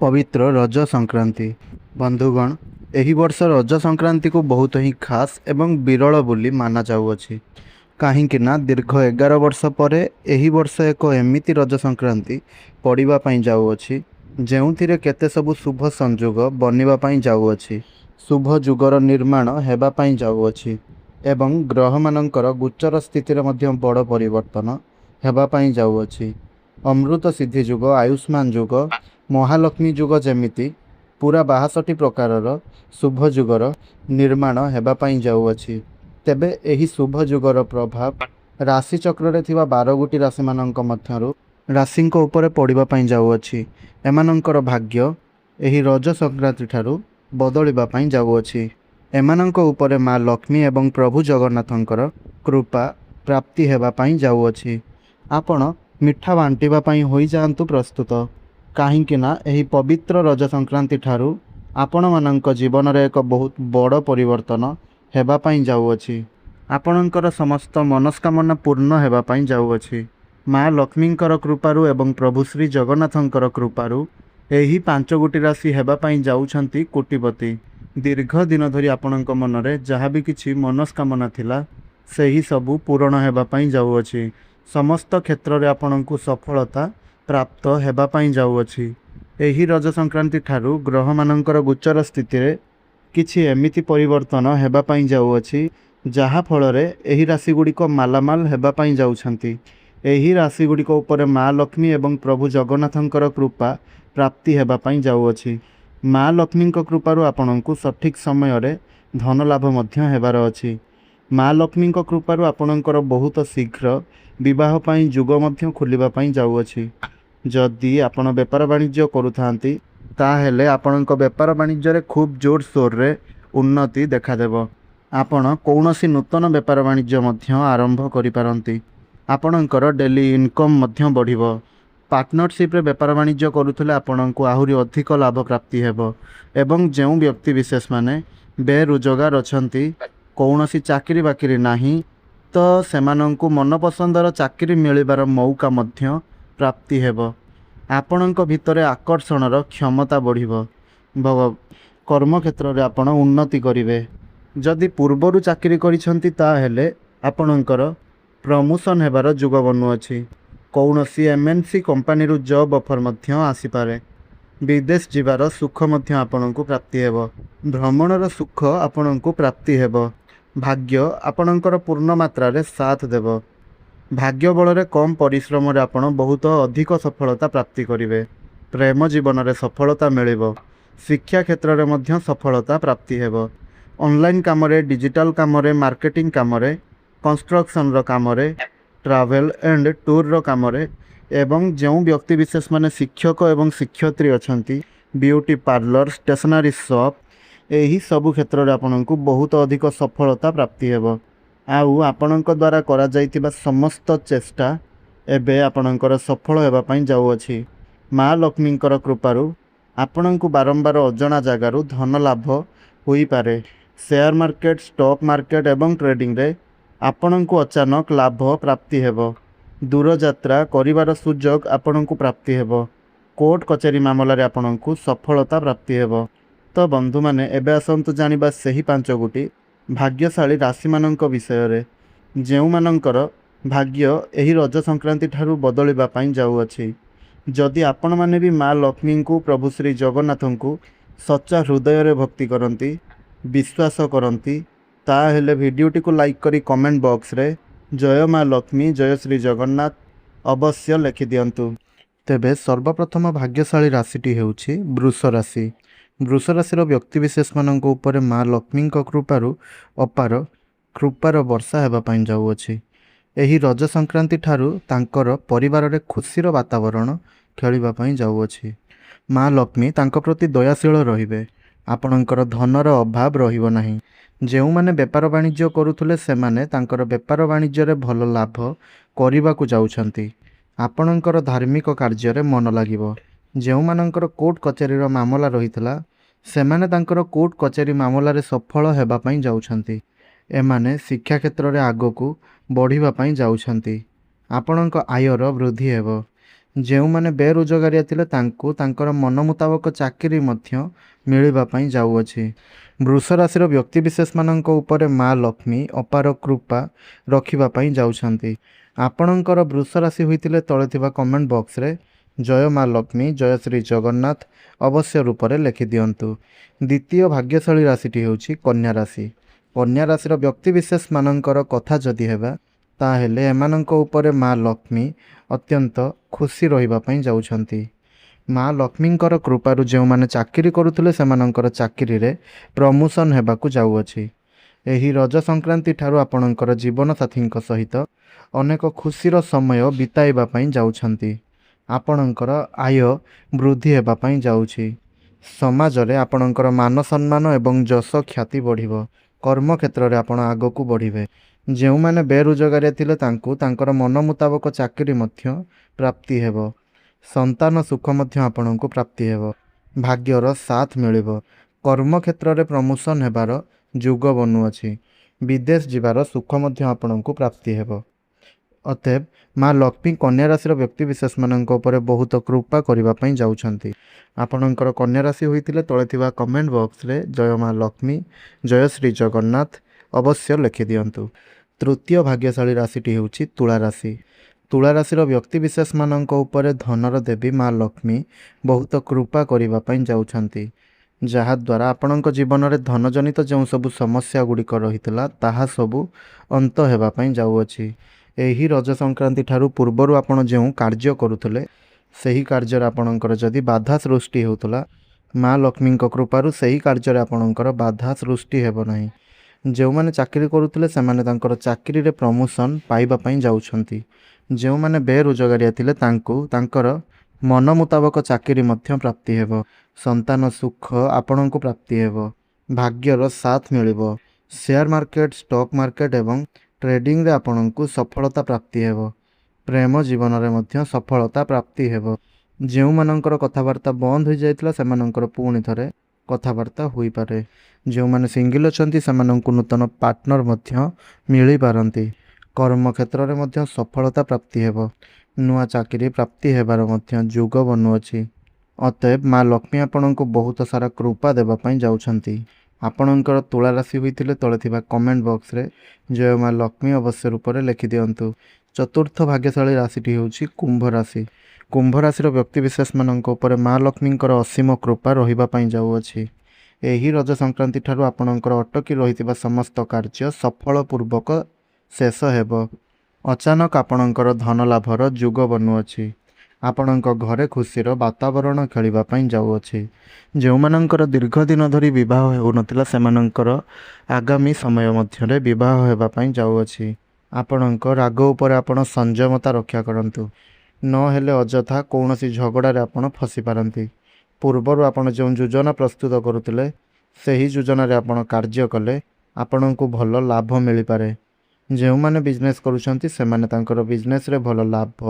पवित्र रज संक्रांति बंधुगण एही वर्ष रज संक्रांति को बहुत ही खास एवं विरल बोली माना जाउअछि। काहींकि ना दीर्घ 11 वर्ष परे एही वर्ष एक एमिति रज संक्रांति पड़िबा पई जाउअछि जेउथिरे केते सबु शुभ संयोग बनिबा पई जाउअछि, शुभ जुगर निर्माण हेबा पई जाउअछि एवं ग्रह मानकर गोचर स्थिति रे मध्य बड़ परिवर्तन हेबा पई जाउअछि। अमृत सिद्धि जुग, आयुष्मान जुग, महालक्ष्मी जुग जेमिति पूरा 62 प्रकारर शुभ जुगर निर्माण हेबा पई जाउअछि। तेबे एही शुभ जुगर प्रभाव राशि चक्र रे थिबा 12 गोटी राशि मानक मध्यरु राशिंक उपरे पड़िबा पई जाउअछि। एमानंकर भाग्य एही रज संक्रांति ठारू बदलिबा पई जाउअछि। एमानंक उपरे माँ लक्ष्मी एवं प्रभु जगन्नाथंकर कृपा प्राप्ति हेबा पई जाउअछि। आपण मिठा बांटिबा पई होई जांतु प्रस्तुत, काहींकि ना एही पवित्र रज संक्रांति ठारू आपण मानक जीवन रे एक बहुत बड़ परिवर्तन हेबा पई जाउअछि। आपणकर समस्त मनस्कामना पूर्ण हेबा पई जाउअछि। माँ लक्ष्मींकर कृपारु एवं प्रभु श्री जगन्नाथंकर कृपारु एही 5 गोटी राशि हेबा पई जाउछंती कोटिपति। दीर्घ दिन धरी आपणक मनरे जहाँ भी किछि मनस्कामना थिला सेही सबु पूर्ण हेबा पई जाउअछि। समस्त क्षेत्र में आपंक सफलता प्राप्त हेबा पई जाउअछि। एही रज संक्रांति ठारू ग्रह मानकर गोचर स्थिति रे किछि एमिति परिवर्तन हेबा पई जाउअछि जहा फल रे एही राशि गुड़िक मालामाल हेबा पई जाउछंती। एही राशि गुड़िक उपरे माँ लक्ष्मी एवं प्रभु जगन्नाथंकर कृपा प्राप्ति हेबा पई जाउअछि। माँ लक्ष्मींक कृपारु आपणक सठिक समय रे धन लाभ मध्य हेबार अछि। माँ लक्ष्मींक कृपारु आपणकर बहुत शीघ्र विवाह पई जुग मध्य खुलिबा पई जाउअछि। जदि आपण व्यापार वाणिज्य करूथांती ताहेले आपणक व्यापार वाणिज्य रे खूब जोर सोर रे उन्नति देखा देबो। आपण कौनसी नूतन व्यापार वाणिज्य मध्य आरंभ करि पारंती। आपणकर डेली इनकम मध्य बढ़िबो। पार्टनरशिप रे व्यापार वाणिज्य करूथले आपणक आहुरी अधिक लाभ प्राप्ति हेबो एवं जेउ व्यक्ति विशेष माने बेरोजगार अछंती, कौनसी चाकरी बाकरी नाही तो सेमानंकु मनपसंदर चाकरी मिलिबार मौका मध्य प्राप्ति हेबो। आपणक भितरे आकर्षणर क्षमता बढ़िबो। कर्म क्षेत्र रे आपण उन्नति करिवे। जदि पूर्वरु चाकरी करिसंती ताहेले आपणकर प्रमोशन हेबार जुग बनुअछि। कौनसी एमएनसी कंपनी रु जॉब ऑफर मध्य आसी पारे। विदेश जीवार सुख मध्य आपणकु प्राप्ति हेबो। भ्रमणर सुख आपणकु प्राप्ति हेबो। भाग्य आपणकर पूर्ण मात्रा रे साथ देव। भाग्य बल रे कम परिश्रम रे आपण बहुत अधिक सफलता प्राप्ति करिवे। प्रेम जीवन रे सफलता मिलिबो। शिक्षा क्षेत्र रे मध्य सफलता प्राप्ति हेबो। ऑनलाइन काम रे, डिजिटल काम रे, मार्केटिंग काम रे, कंस्ट्रक्शन रो काम रे, ट्रैवल एंड टूर रो काम रे एवं जेउ व्यक्ति विशेष माने शिक्षक एवं शिक्षयित्री अछंती, ब्यूटी पार्लर, स्टेशनरी शॉप एही सबु क्षेत्र रे आपनकु बहुत अधिक सफलता प्राप्ति हेबो। आउ आपनक द्वारा करा जाइतिबा समस्त चेष्टा एबे आपनकर सफल हेबा पई जाउअछि। माँ लक्ष्मींकर कृपारु आपनकु बारंबार अजणा जगारु धन लाभ होई पारे। शेयर मार्केट, स्टॉक मार्केट एवं ट्रेडिंग रे आपनकु अचानक लाभ प्राप्ति हेबो। दूर यात्रा करिवार सुयोग आपनकु प्राप्ति हेबो। कोर्ट कचेरी मामला रे आपनकु सफलता प्राप्ति हेबो। तो बंधु माने एबे आसंतु जानिबा सेही 5 गोटी भाग्यशाली राशि मानक विषय रे जेउ मानकर भाग्य एही रज संक्रांति ठारू बदलिबा पई जाउअछि। जदि आपण माने भी माँ लक्ष्मी को, प्रभु श्री जगन्नाथ को सच्चा हृदय रे भक्ति करंती, विश्वास करंती ताहेले वीडियोटी को लाइक करी कमेंट बॉक्स रे जय माँ लक्ष्मी, जय श्री जगन्नाथ अवश्य लिखि दियंतु। तेबे सर्वप्रथम भाग्यशाली राशिटी हेउछि वृष राशि। वृष राशिर व्यक्ति विशेष मानक उपरे माँ लक्ष्मी कृपारु अपार कृपार वर्षा हेबा पई जाउअछि। एही रज संक्रांति ठारू तांकर परिवार रे खुशीर वातावरण खेलिबा पई जाउअछि। माँ लक्ष्मी तांक प्रति दयाशील रहिबे। आपणकर धनर अभाव रहिबो नाही। जेउ माने व्यापार वाणिज्य करूथले सेमाने तांकर व्यापार वाणिज्य रे भल लाभ करिबाकु जाउछंती। आपणकर धार्मिक कार्य रे मन लागिबो। जेउ मानकर कोर्ट कचेरी रो मामला रहितला सेमाने तांकर कोर्ट कचेरी मामला रे सफल हेबा पई जाउछंती। एमाने शिक्षा क्षेत्र रे आगो को बढ़िबा पई जाउछंती। आपणक आयर वृद्धि हेबो। ଯେଉଁମାନେ ବେରୋଜଗାରିଆ ଥିଲେ ତାଙ୍କୁ ତାଙ୍କର ମନ ମୁତାବକ ଚାକିରି ମଧ୍ୟ ମିଳିବା ପାଇଁ ଯାଉଅଛି। ବୃଷ ରାଶିର ବ୍ୟକ୍ତିବିଶେଷମାନଙ୍କ ଉପରେ ମା ଲକ୍ଷ୍ମୀ ଅପାର କୃପା ରଖିବା ପାଇଁ ଯାଉଛନ୍ତି। ଆପଣଙ୍କର ବୃଷ ରାଶି ହୋଇଥିଲେ ତଳେ ଥିବା କମେଣ୍ଟ ବକ୍ସରେ ଜୟ ମା ଲକ୍ଷ୍ମୀ ଜୟ ଶ୍ରୀ ଜଗନ୍ନାଥ ଅବଶ୍ୟ ରୂପରେ ଲେଖିଦିଅନ୍ତୁ। ଦ୍ୱିତୀୟ ଭାଗ୍ୟଶାଳୀ ରାଶିଟି ହେଉଛି କନ୍ୟା ରାଶି। କନ୍ୟା ରାଶିର ବ୍ୟକ୍ତିବିଶେଷମାନଙ୍କର କଥା ଯଦି ହେବା ତାହେଲେ ଏମାନଙ୍କ ଉପରେ ମା ଲକ୍ଷ୍ମୀ ଅତ୍ୟନ୍ତ ଖୁସି ରହିବା ପାଇଁ ଯାଉଛନ୍ତି। ମା ଲକ୍ଷ୍ମୀଙ୍କର କୃପାରୁ ଯେଉଁମାନେ ଚାକିରି କରୁଥିଲେ ସେମାନଙ୍କର ଚାକିରିରେ ପ୍ରମୋସନ୍ ହେବାକୁ ଯାଉଅଛି। ଏହି ରଜ ସଂକ୍ରାନ୍ତି ଠାରୁ ଆପଣଙ୍କର ଜୀବନସାଥୀଙ୍କ ସହିତ ଅନେକ ଖୁସିର ସମୟ ବିତାଇବା ପାଇଁ ଯାଉଛନ୍ତି। ଆପଣଙ୍କର ଆୟ ବୃଦ୍ଧି ହେବା ପାଇଁ ଯାଉଛି। ସମାଜରେ ଆପଣଙ୍କର ମାନ ସମ୍ମାନ ଏବଂ ଯଶ ଖ୍ୟାତି ବଢ଼ିବ। କର୍ମକ୍ଷେତ୍ରରେ ଆପଣ ଆଗକୁ ବଢ଼ିବେ। ଯେଉଁମାନେ ବେରୋଜଗାରିଆ ଥିଲେ ତାଙ୍କୁ ତାଙ୍କର ମନ ମୁତାବକ ଚାକିରି ମଧ୍ୟ ପ୍ରାପ୍ତି ହେବ। ସନ୍ତାନ ସୁଖ ମଧ୍ୟ ଆପଣଙ୍କୁ ପ୍ରାପ୍ତି ହେବ। ଭାଗ୍ୟର ସାଥ ମିଳିବ। କର୍ମକ୍ଷେତ୍ରରେ ପ୍ରମୋସନ୍ ହେବାର ଯୁଗ ବନୁଅଛି। ବିଦେଶ ଯିବାର ସୁଖ ମଧ୍ୟ ଆପଣଙ୍କୁ ପ୍ରାପ୍ତି ହେବ। ଅତଏବ ମା ଲକ୍ଷ୍ମୀ କନ୍ୟା ରାଶିର ବ୍ୟକ୍ତିବିଶେଷମାନଙ୍କ ଉପରେ ବହୁତ କୃପା କରିବା ପାଇଁ ଯାଉଛନ୍ତି। ଆପଣଙ୍କର କନ୍ୟା ରାଶି ହୋଇଥିଲେ ତଳେ ଥିବା କମେଣ୍ଟ ବକ୍ସରେ ଜୟ ମା ଲକ୍ଷ୍ମୀ ଜୟ ଶ୍ରୀ ଜଗନ୍ନାଥ ଅବଶ୍ୟ ଲେଖିଦିଅନ୍ତୁ। ତୃତୀୟ ଭାଗ୍ୟଶାଳୀ ରାଶିଟି ହେଉଛି ତୁଳା ରାଶି। ତୁଳା ରାଶିର ବ୍ୟକ୍ତିବିଶେଷମାନଙ୍କ ଉପରେ ଧନର ଦେବୀ ମା ଲକ୍ଷ୍ମୀ ବହୁତ କୃପା କରିବା ପାଇଁ ଯାଉଛନ୍ତି। ଯାହାଦ୍ୱାରା ଆପଣଙ୍କ ଜୀବନରେ ଧନଜନିତ ଯେଉଁ ସବୁ ସମସ୍ୟା ଗୁଡ଼ିକ ରହିଥିଲା ତାହା ସବୁ ଅନ୍ତ ହେବା ପାଇଁ ଯାଉଅଛି। ଏହି ରଜ ସଂକ୍ରାନ୍ତି ଠାରୁ ପୂର୍ବରୁ ଆପଣ ଯେଉଁ କାର୍ଯ୍ୟ କରୁଥିଲେ ସେହି କାର୍ଯ୍ୟରେ ଆପଣଙ୍କର ଯଦି ବାଧା ସୃଷ୍ଟି ହେଉଥିଲା ମା ଲକ୍ଷ୍ମୀଙ୍କ କୃପାରୁ ସେହି କାର୍ଯ୍ୟରେ ଆପଣଙ୍କର ବାଧା ସୃଷ୍ଟି ହେବ ନାହିଁ। ଯେଉଁମାନେ ଚାକିରି କରୁଥିଲେ ସେମାନେ ତାଙ୍କର ଚାକିରିରେ ପ୍ରମୋସନ୍ ପାଇବା ପାଇଁ ଯାଉଛନ୍ତି। ଯେଉଁମାନେ ବେରୋଜଗାରିଆ ଥିଲେ ତାଙ୍କୁ ତାଙ୍କର ମନ ମୁତାବକ ଚାକିରି ମଧ୍ୟ ପ୍ରାପ୍ତି ହେବ। ସନ୍ତାନ ସୁଖ ଆପଣଙ୍କୁ ପ୍ରାପ୍ତି ହେବ। ଭାଗ୍ୟର ସାଥ ମିଳିବ। ସେୟାର ମାର୍କେଟ ଷ୍ଟକ୍ ମାର୍କେଟ ଏବଂ ଟ୍ରେଡିଂରେ ଆପଣଙ୍କୁ ସଫଳତା ପ୍ରାପ୍ତି ହେବ। ପ୍ରେମ ଜୀବନରେ ମଧ୍ୟ ସଫଳତା ପ୍ରାପ୍ତି ହେବ। ଯେଉଁମାନଙ୍କର କଥାବାର୍ତ୍ତା ବନ୍ଦ ହୋଇଯାଇଥିଲା ସେମାନଙ୍କର ପୁଣି ଥରେ କଥାବାର୍ତ୍ତା ହୋଇପାରେ। ଯେଉଁମାନେ ସିଙ୍ଗିଲ୍ ଅଛନ୍ତି ସେମାନଙ୍କୁ ନୂତନ ପାର୍ଟନର ମଧ୍ୟ ମିଳିପାରନ୍ତି। କର୍ମକ୍ଷେତ୍ରରେ ମଧ୍ୟ ସଫଳତା ପ୍ରାପ୍ତି ହେବ। ନୂଆ ଚାକିରି ପ୍ରାପ୍ତି ହେବାର ମଧ୍ୟ ଯୁଗ ବନୁଅଛି। ଅତଏବ ମା ଲକ୍ଷ୍ମୀ ଆପଣଙ୍କୁ ବହୁତ ସାରା କୃପା ଦେବା ପାଇଁ ଯାଉଛନ୍ତି। ଆପଣଙ୍କର ତୁଳା ରାଶି ହୋଇଥିଲେ ତଳେ ଥିବା କମେଣ୍ଟ ବକ୍ସରେ ଜୟ ମା ଲକ୍ଷ୍ମୀ ଅବଶ୍ୟ ରୂପରେ ଲେଖିଦିଅନ୍ତୁ। ଚତୁର୍ଥ ଭାଗ୍ୟଶାଳୀ ରାଶିଟି ହେଉଛି କୁମ୍ଭ ରାଶି। କୁମ୍ଭ ରାଶିର ବ୍ୟକ୍ତିବିଶେଷମାନଙ୍କ ଉପରେ ମା ଲକ୍ଷ୍ମୀଙ୍କର ଅସୀମ କୃପା ରହିବା ପାଇଁ ଯାଉଅଛି। ଏହି ରଜ ସଂକ୍ରାନ୍ତି ଠାରୁ ଆପଣଙ୍କର ଅଟକି ରହିଥିବା ସମସ୍ତ କାର୍ଯ୍ୟ ସଫଳପୂର୍ବକ ଶେଷ ହେବ। ଅଚାନକ ଆପଣଙ୍କର ଧନ ଲାଭର ଯୁଗ ବନୁଅଛି। ଆପଣଙ୍କ ଘରେ ଖୁସିର ବାତାବରଣ ଖେଳିବା ପାଇଁ ଯାଉଅଛି। ଯେଉଁମାନଙ୍କର ଦୀର୍ଘ ଦିନ ଧରି ବିବାହ ହେଉନଥିଲା ସେମାନଙ୍କର ଆଗାମୀ ସମୟ ମଧ୍ୟରେ ବିବାହ ହେବା ପାଇଁ ଯାଉଅଛି। ଆପଣଙ୍କ ରାଗ ଉପରେ ଆପଣ ସଂଯମତା ରକ୍ଷା କରନ୍ତୁ। ନହେଲେ ଅଯଥା କୌଣସି ଝଗଡ଼ାରେ ଆପଣ ଫସିପାରନ୍ତି। ପୂର୍ବରୁ ଆପଣ ଯେଉଁ ଯୋଜନା ପ୍ରସ୍ତୁତ କରୁଥିଲେ ସେହି ଯୋଜନାରେ ଆପଣ କାର୍ଯ୍ୟ କଲେ ଆପଣଙ୍କୁ ଭଲ ଲାଭ ମିଳିପାରେ। ଯେଉଁମାନେ ବିଜନେସ୍ କରୁଛନ୍ତି ସେମାନେ ତାଙ୍କର ବିଜନେସ୍ରେ ଭଲ ଲାଭ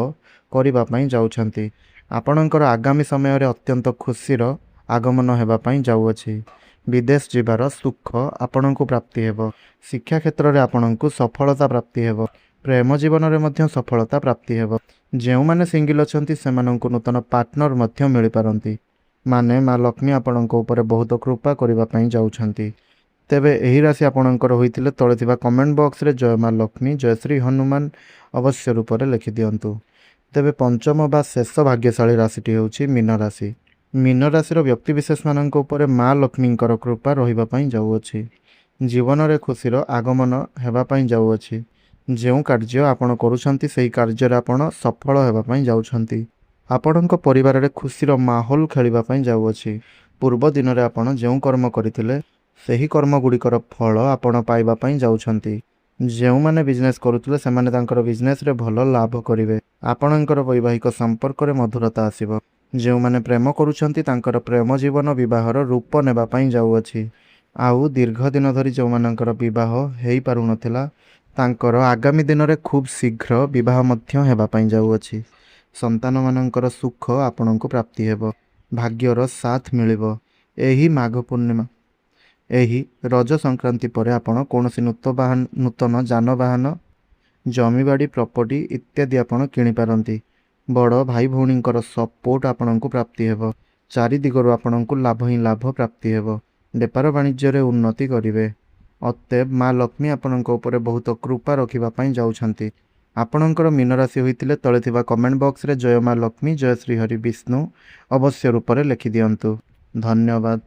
କରିବା ପାଇଁ ଯାଉଛନ୍ତି। ଆପଣଙ୍କର ଆଗାମୀ ସମୟରେ ଅତ୍ୟନ୍ତ ଖୁସିର ଆଗମନ ହେବା ପାଇଁ ଯାଉଅଛି। ବିଦେଶ ଯିବାର ସୁଖ ଆପଣଙ୍କୁ ପ୍ରାପ୍ତି ହେବ। ଶିକ୍ଷା କ୍ଷେତ୍ରରେ ଆପଣଙ୍କୁ ସଫଳତା ପ୍ରାପ୍ତି ହେବ। ପ୍ରେମ ଜୀବନରେ ମଧ୍ୟ ସଫଳତା ପ୍ରାପ୍ତି ହେବ। ଯେଉଁମାନେ ସିଙ୍ଗିଲ୍ ଅଛନ୍ତି ସେମାନଙ୍କୁ ନୂତନ ପାର୍ଟନର ମଧ୍ୟ ମିଳିପାରନ୍ତି। ମାନେ ମା ଲକ୍ଷ୍ମୀ ଆପଣଙ୍କ ଉପରେ ବହୁତ କୃପା କରିବା ପାଇଁ ଯାଉଛନ୍ତି। ତେବେ ଏହି ରାଶି ଆପଣଙ୍କର ହୋଇଥିଲେ ତଳେ ଥିବା କମେଣ୍ଟ ବକ୍ସରେ ଜୟ ମା ଲକ୍ଷ୍ମୀ ଜୟ ଶ୍ରୀ ହନୁମାନ ଅବଶ୍ୟ ରୂପରେ ଲେଖିଦିଅନ୍ତୁ। ତେବେ ପଞ୍ଚମ ବା ଶେଷ ଭାଗ୍ୟଶାଳୀ ରାଶିଟି ହେଉଛି ମୀନ ରାଶି। ମୀନ ରାଶିର ବ୍ୟକ୍ତିବିଶେଷମାନଙ୍କ ଉପରେ ମା ଲକ୍ଷ୍ମୀଙ୍କର କୃପା ରହିବା ପାଇଁ ଯାଉଅଛି। ଜୀବନରେ ଖୁସିର ଆଗମନ ହେବା ପାଇଁ ଯାଉଅଛି। ଯେଉଁ କାର୍ଯ୍ୟ ଆପଣ କରୁଛନ୍ତି ସେହି କାର୍ଯ୍ୟରେ ଆପଣ ସଫଳ ହେବା ପାଇଁ ଯାଉଛନ୍ତି। ଆପଣଙ୍କ ପରିବାରରେ ଖୁସିର ମାହୋଲ ଖେଳିବା ପାଇଁ ଯାଉଅଛି। ପୂର୍ବ ଦିନରେ ଆପଣ ଯେଉଁ କର୍ମ କରିଥିଲେ ସେହି କର୍ମଗୁଡ଼ିକର ଫଳ ଆପଣ ପାଇବା ପାଇଁ ଯାଉଛନ୍ତି। ଯେଉଁମାନେ ବିଜନେସ୍ କରୁଥିଲେ ସେମାନେ ତାଙ୍କର ବିଜନେସ୍ରେ ଭଲ ଲାଭ କରିବେ। ଆପଣଙ୍କର ବୈବାହିକ ସମ୍ପର୍କରେ ମଧୁରତା ଆସିବ। ଯେଉଁମାନେ ପ୍ରେମ କରୁଛନ୍ତି ତାଙ୍କର ପ୍ରେମ ଜୀବନ ବିବାହର ରୂପ ନେବା ପାଇଁ ଯାଉଅଛି। ଆଉ ଦୀର୍ଘ ଦିନ ଧରି ଯେଉଁମାନଙ୍କର ବିବାହ ହୋଇପାରୁନଥିଲା ତାଙ୍କର ଆଗାମୀ ଦିନରେ ଖୁବ୍ ଶୀଘ୍ର ବିବାହ ମଧ୍ୟ ହେବା ପାଇଁ ଯାଉଅଛି। ସନ୍ତାନମାନଙ୍କର ସୁଖ ଆପଣଙ୍କୁ ପ୍ରାପ୍ତି ହେବ। ଭାଗ୍ୟର ସାଥ ମିଳିବ। ଏହି ରଜ ସଂକ୍ରାନ୍ତି ପରେ ଆପଣ କୌଣସି ନୂତନ ଯାନବାହନ ଜମିବାଡ଼ି ପ୍ରପର୍ଟି ଇତ୍ୟାଦି ଆପଣ କିଣିପାରନ୍ତି। ବଡ଼ ଭାଇ ଭଉଣୀଙ୍କର ସପୋର୍ଟ ଆପଣଙ୍କୁ ପ୍ରାପ୍ତି ହେବ। ଚାରିଦିଗରୁ ଆପଣଙ୍କୁ ଲାଭ ହିଁ ଲାଭ ପ୍ରାପ୍ତି ହେବ। ବେପାର ବାଣିଜ୍ୟରେ ଉନ୍ନତି କରିବେ। ଅତଏବ ମା ଲକ୍ଷ୍ମୀ ଆପଣଙ୍କ ଉପରେ ବହୁତ କୃପା ରଖିବା ପାଇଁ ଯାଉଛନ୍ତି। ଆପଣଙ୍କର ମୀନରାଶି ହୋଇଥିଲେ ତଳେ ଥିବା କମେଣ୍ଟ ବକ୍ସରେ ଜୟ ମା ଲକ୍ଷ୍ମୀ ଜୟ ଶ୍ରୀ ହରି ବିଷ୍ଣୁ ଅବଶ୍ୟ ରୂପରେ ଲେଖିଦିଅନ୍ତୁ। ଧନ୍ୟବାଦ।